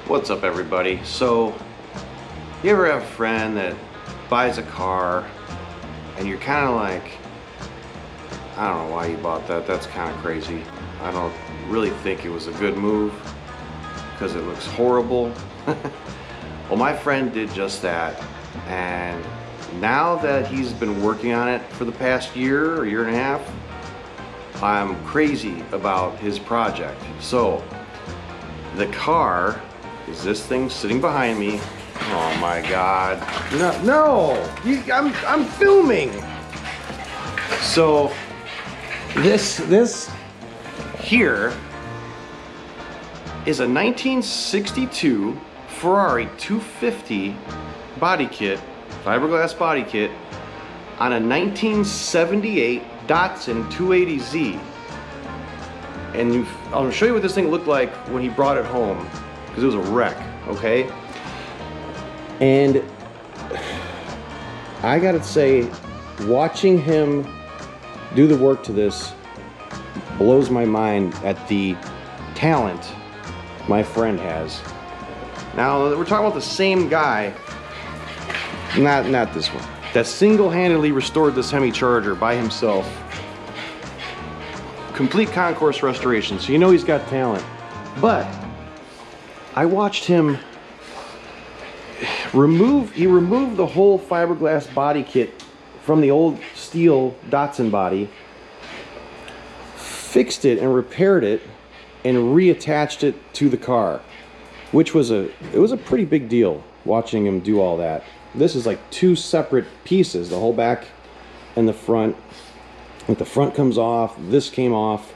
What's up, everybody? So, you ever have a friend that buys a car and you're kind of like, I don't know why you bought that, that's kind of crazy. I don't really think it was a good move because it looks horrible. Well, my friend did just that, and now that he's been working on it for the past year or year and a half, I'm crazy about his project. So, the car is this thing sitting behind me. Oh my God! I'm filming. So this here is a 1962 Ferrari 250 body kit, fiberglass body kit, on a 1978 Datsun 280Z. And I'll show you what this thing looked like when he brought it home, because it was a wreck, okay? And I gotta say, watching him do the work to this blows my mind at the talent my friend has. Now, we're talking about the same guy, not this one, that single-handedly restored the semi-charger by himself. Complete concourse restoration, so you know he's got talent. But I watched him remove the whole fiberglass body kit from the old steel Datsun body, fixed it and repaired it, and reattached it to the car, which was it was a pretty big deal watching him do all that. This is like two separate pieces, the whole back and the front. Like the front comes off, this came off,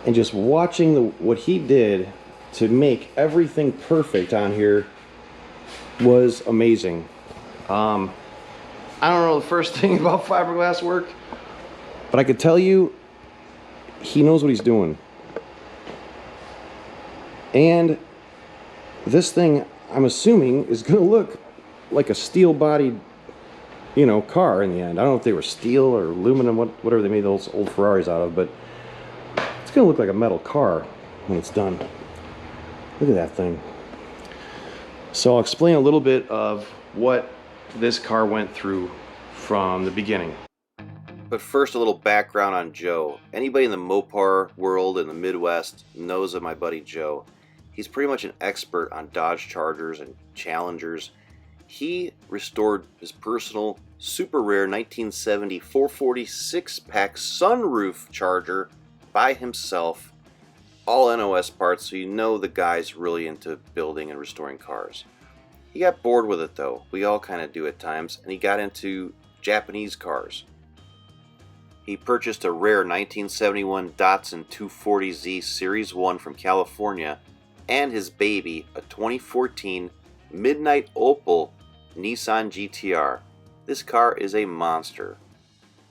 and just watching what he did to make everything perfect on here was amazing. I don't know the first thing about fiberglass work, but I could tell you he knows what he's doing. And this thing, I'm assuming, is gonna look like a steel bodied, you know, car in the end. I don't know if they were steel or aluminum, whatever they made those old Ferraris out of, but it's gonna look like a metal car when it's done. Look at that thing. So I'll explain a little bit of what this car went through from the beginning. But first, a little background on Joe. Anybody in the Mopar world in the Midwest knows of my buddy Joe. He's pretty much an expert on Dodge Chargers and Challengers. He restored his personal super rare 1970 446 pack sunroof Charger by himself, all NOS parts, so you know the guy's really into building and restoring cars. He got bored with it though, we all kind of do at times, and he got into Japanese cars. He purchased a rare 1971 Datsun 240Z Series 1 from California, and his baby, a 2014 Midnight Opal Nissan GTR. This car is a monster.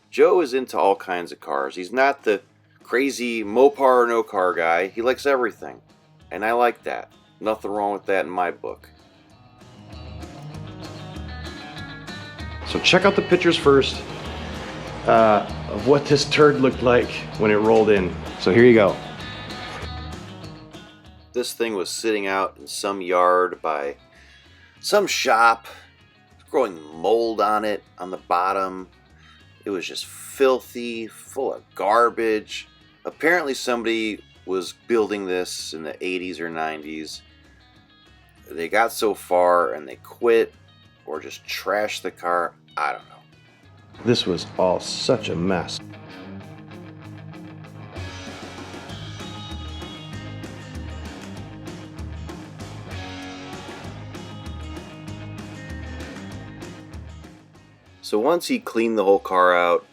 Joe is into all kinds of cars. He's not the crazy Mopar or no car guy. He likes everything. And I like that. Nothing wrong with that in my book. So check out the pictures first of what this turd looked like when it rolled in. So here you go. This thing was sitting out in some yard by some shop, growing mold on it on the bottom. It was just filthy, full of garbage. Apparently somebody was building this in the 80s or 90s. They got so far and they quit or just trashed the car. I don't know. This was all such a mess. So once he cleaned the whole car out,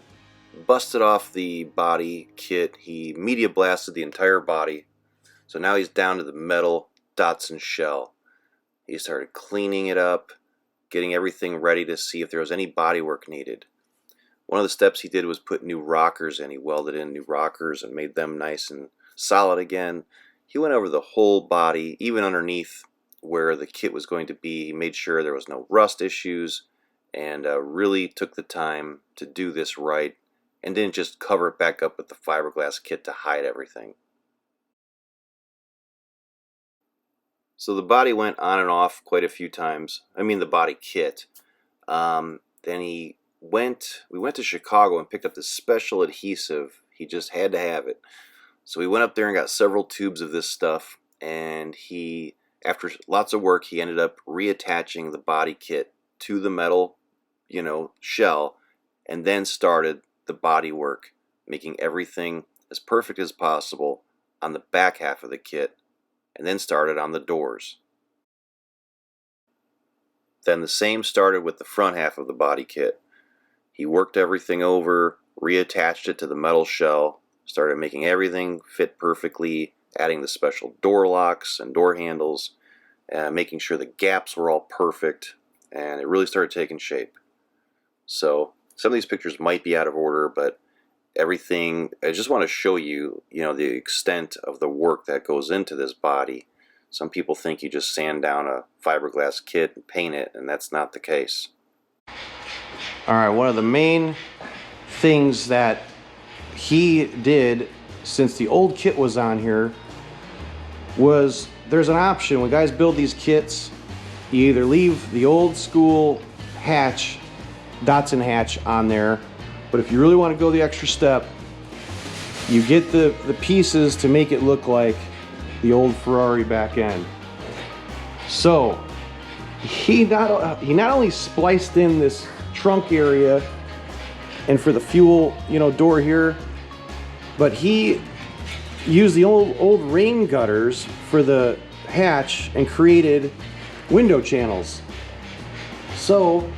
busted off the body kit, he media blasted the entire body. So now he's down to the metal Datsun shell. He started cleaning it up, getting everything ready to see if there was any body work needed. One of the steps he did was put new rockers in. He welded in new rockers and made them nice and solid again. He went over the whole body, even underneath where the kit was going to be. He made sure there was no rust issues, and really took the time to do this right and didn't just cover it back up with the fiberglass kit to hide everything. So the body went on and off quite a few times. I mean the body kit. Then we went to Chicago and picked up this special adhesive. He just had to have it. So we went up there and got several tubes of this stuff, and after lots of work, he ended up reattaching the body kit to the metal, shell, and then started the body work, making everything as perfect as possible on the back half of the kit, and then started on the doors. Then the same started with the front half of the body kit. He worked everything over, reattached it to the metal shell, started making everything fit perfectly, adding the special door locks and door handles, making sure the gaps were all perfect, and it really started taking shape. So some of these pictures might be out of order, but everything, I just want to show you, the extent of the work that goes into this body. Some people think you just sand down a fiberglass kit and paint it, and that's not the case. Alright, one of the main things that he did since the old kit was on here was there's an option when guys build these kits. You either leave the old school hatch, Datsun hatch on there, but if you really want to go the extra step, you get the pieces to make it look like the old Ferrari back end. So he not only spliced in this trunk area and for the fuel door here, but he used the old rain gutters for the hatch and created window channels. So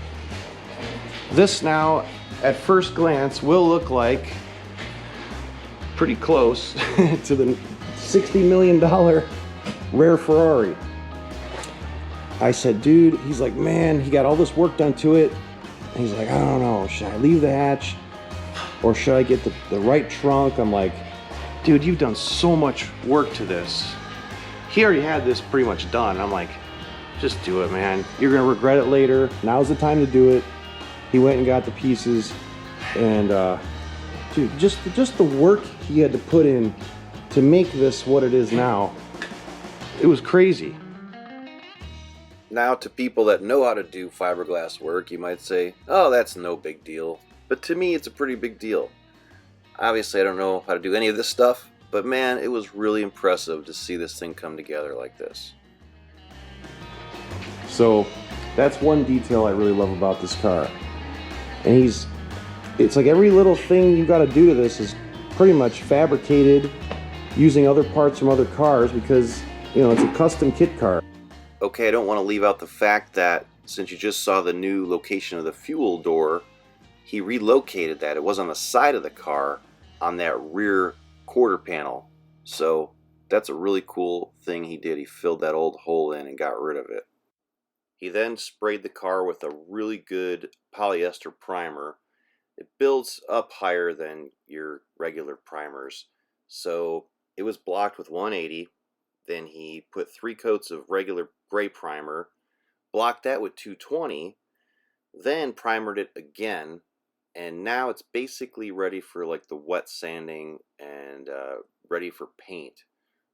this now at first glance will look like pretty close to the $60 million rare Ferrari. I said, dude, he's like, man, he got all this work done to it. And he's like, I don't know, should I leave the hatch or should I get the right trunk? I'm like, dude, you've done so much work to this. He already had this pretty much done. I'm like, just do it, man. You're gonna regret it later. Now's the time to do it. He went and got the pieces, and dude, just the work he had to put in to make this what it is now, it was crazy. Now, to people that know how to do fiberglass work, you might say, oh, that's no big deal. But to me, it's a pretty big deal. Obviously, I don't know how to do any of this stuff, but man, it was really impressive to see this thing come together like this. So, that's one detail I really love about this car. And it's like every little thing you got to do to this is pretty much fabricated using other parts from other cars because, it's a custom kit car. Okay, I don't want to leave out the fact that since you just saw the new location of the fuel door, he relocated that. It was on the side of the car on that rear quarter panel. So that's a really cool thing he did. He filled that old hole in and got rid of it. He then sprayed the car with a really good polyester primer. It builds up higher than your regular primers. So it was blocked with 180. Then he put 3 coats of regular gray primer, blocked that with 220, then primered it again, and now it's basically ready for like the wet sanding and ready for paint.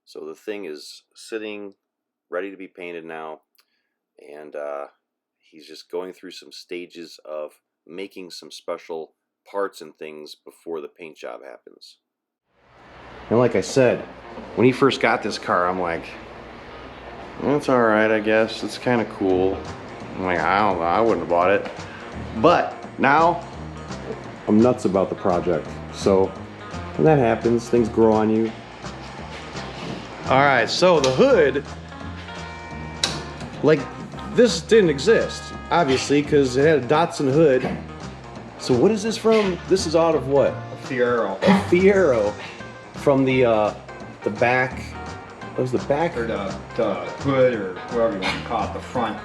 So the thing is sitting ready to be painted now, and he's just going through some stages of making some special parts and things before the paint job happens. And like I said, when he first got this car, I'm like, it's alright, I guess. It's kind of cool. I'm like, I don't know, I wouldn't have bought it. But now, I'm nuts about the project. So, when that happens, things grow on you. Alright, so the hood, like, this didn't exist, obviously, because it had a Datsun hood. So what is this from? This is out of what? A Fiero. A Fiero. From the back. What was the back? Or the hood, or whatever you want to call it, the front.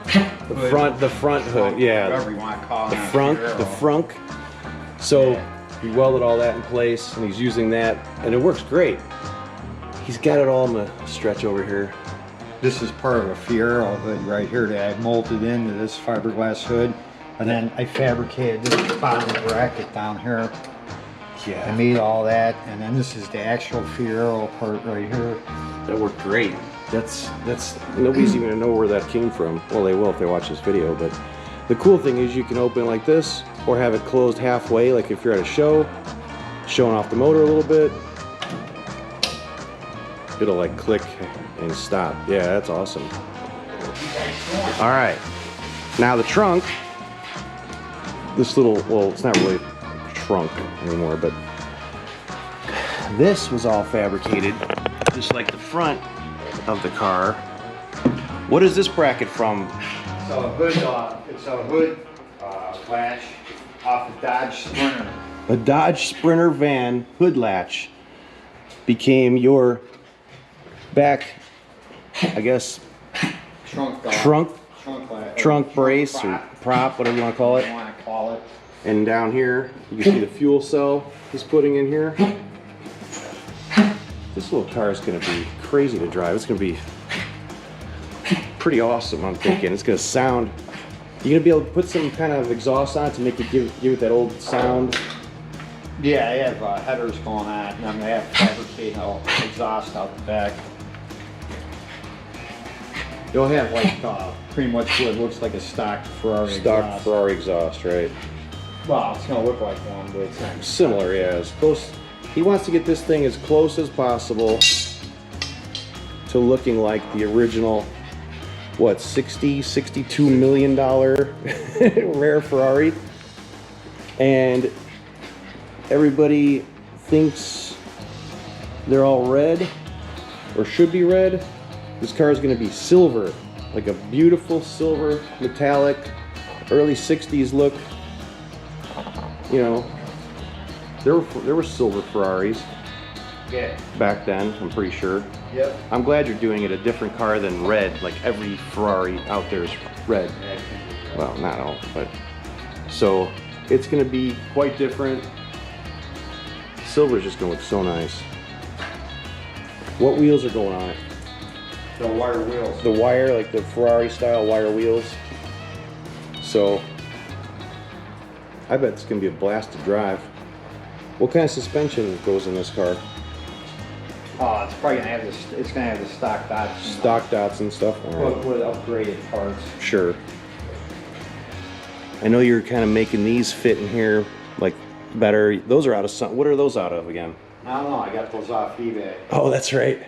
The front hood, yeah. Whatever you want to call it. The frunk. So he welded all that in place, and he's using that, and it works great. He's got it all in the stretch over here. This is part of a Fiero hood right here that I molded into this fiberglass hood, and then I fabricated this bottom bracket down here. Yeah. I made all that, and then this is the actual Fiero part right here. That worked great. That's nobody's even gonna know where that came from. Well, they will if they watch this video, but the cool thing is you can open it like this or have it closed halfway, like if you're at a show, showing off the motor a little bit. It'll like click and stop. Yeah, that's awesome. All right, now the trunk, this little, well, it's not really a trunk anymore, but this was all fabricated, just like the front of the car. What is this bracket from? So it's a hood latch off a Dodge Sprinter. A Dodge Sprinter van hood latch became your back, I guess, Trunk brace or prop, whatever you want to call it. And down here, you can see the fuel cell he's putting in here. This little car is going to be crazy to drive. It's going to be pretty awesome, I'm thinking. It's going to sound... You're going to be able to put some kind of exhaust on it to make it give it that old sound. Yeah, I have headers going on, and I'm going to have to fabricate exhaust out the back. You'll have like pretty much what looks like a stock Ferrari exhaust. Ferrari exhaust, right? Well, it's going to look like one, but it's not. Similar, yeah. As close. He wants to get this thing as close as possible to looking like the original, what, $62 million rare Ferrari. And everybody thinks they're all red, or should be red. This car is going to be silver, like a beautiful silver, metallic, early 60s look. You know, there were silver Ferraris back then, I'm pretty sure. Yep. I'm glad you're doing it a different car than red, like every Ferrari out there is red. Well, not all, but... So, it's going to be quite different. Silver's just going to look so nice. What wheels are going on it? The wire wheels. The wire, like the Ferrari style wire wheels. So, I bet it's going to be a blast to drive. What kind of suspension goes in this car? It's probably gonna have it's gonna have the stock Datsun. Stock Datsun stuff. All right. With upgraded parts. Sure. I know you're kind of making these fit in here like better. Those are out of some. What are those out of again? I don't know. I got those off eBay. Oh, that's right.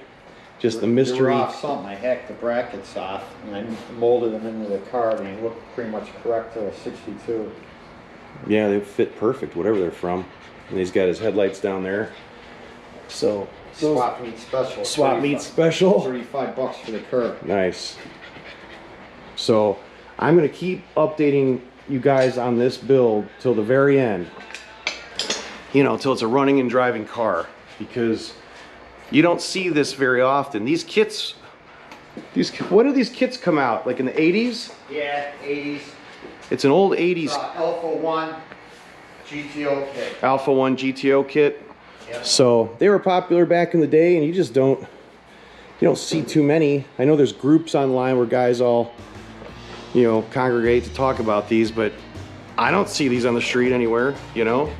Just the mystery. They were off something. I hacked the brackets off and I molded them into the car, and they look pretty much correct to a 62. Yeah, they fit perfect, whatever they're from. And he's got his headlights down there. So Swap meet special. Swap meet special. $35 for the curb. Nice. So I'm gonna keep updating you guys on this build till the very end. You know, till it's a running and driving car, because you don't see this very often. These kits, when do these kits come out? Like in the 80s? Yeah, 80s. It's an old 80s Alpha 1 GTO kit. Alpha 1 GTO kit. Yep. So they were popular back in the day, and you don't see too many. I know there's groups online where guys all, you know, congregate to talk about these, but I don't see these on the street anywhere, you know.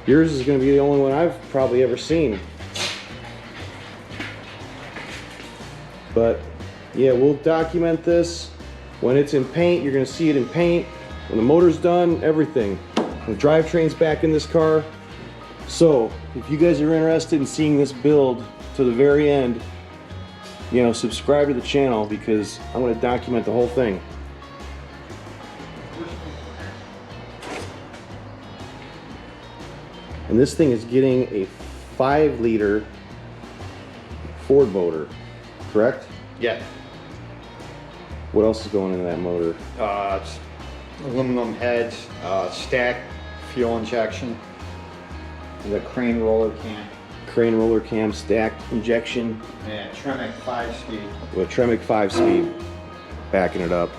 Yours is going to be the only one I've probably ever seen. But yeah, we'll document this. When it's in paint, you're going to see it in paint. When the motor's done, everything. The drivetrain's back in this car. So, if you guys are interested in seeing this build to the very end, you know, subscribe to the channel, because I'm going to document the whole thing. And this thing is getting a 5-liter Ford motor, correct? Yeah. What else is going into that motor? It's aluminum heads, stack fuel injection, the crane roller cam. Crane roller cam, stack injection. Yeah, Tremec 5-speed. With a Tremec 5-speed backing it up.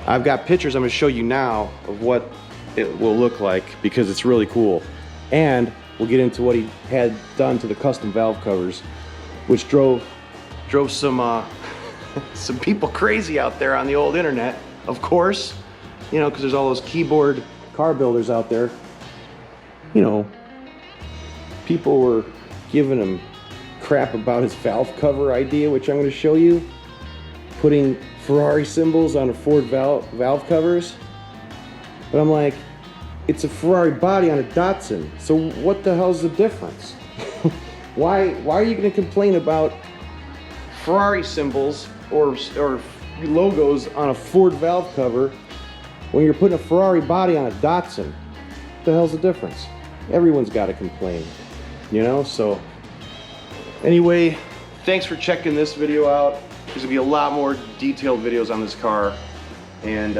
I've got pictures I'm going to show you now of what it will look like, because it's really cool. And we'll get into what he had done to the custom valve covers, which drove some some people crazy out there on the old internet, of course. You know, because there's all those keyboard car builders out there. You know, people were giving them crap about his valve cover idea, which I'm going to show you. Putting Ferrari symbols on a Ford valve covers. But I'm like, it's a Ferrari body on a Datsun, so what the hell's the difference? Why are you going to complain about Ferrari symbols or logos on a Ford valve cover when you're putting a Ferrari body on a Datsun? What the hell's the difference? Everyone's got to complain, you know? So anyway, thanks for checking this video out. There's gonna be a lot more detailed videos on this car, and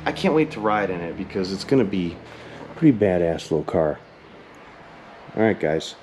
I can't wait to ride in it because it's gonna be a pretty badass little car. All right, guys.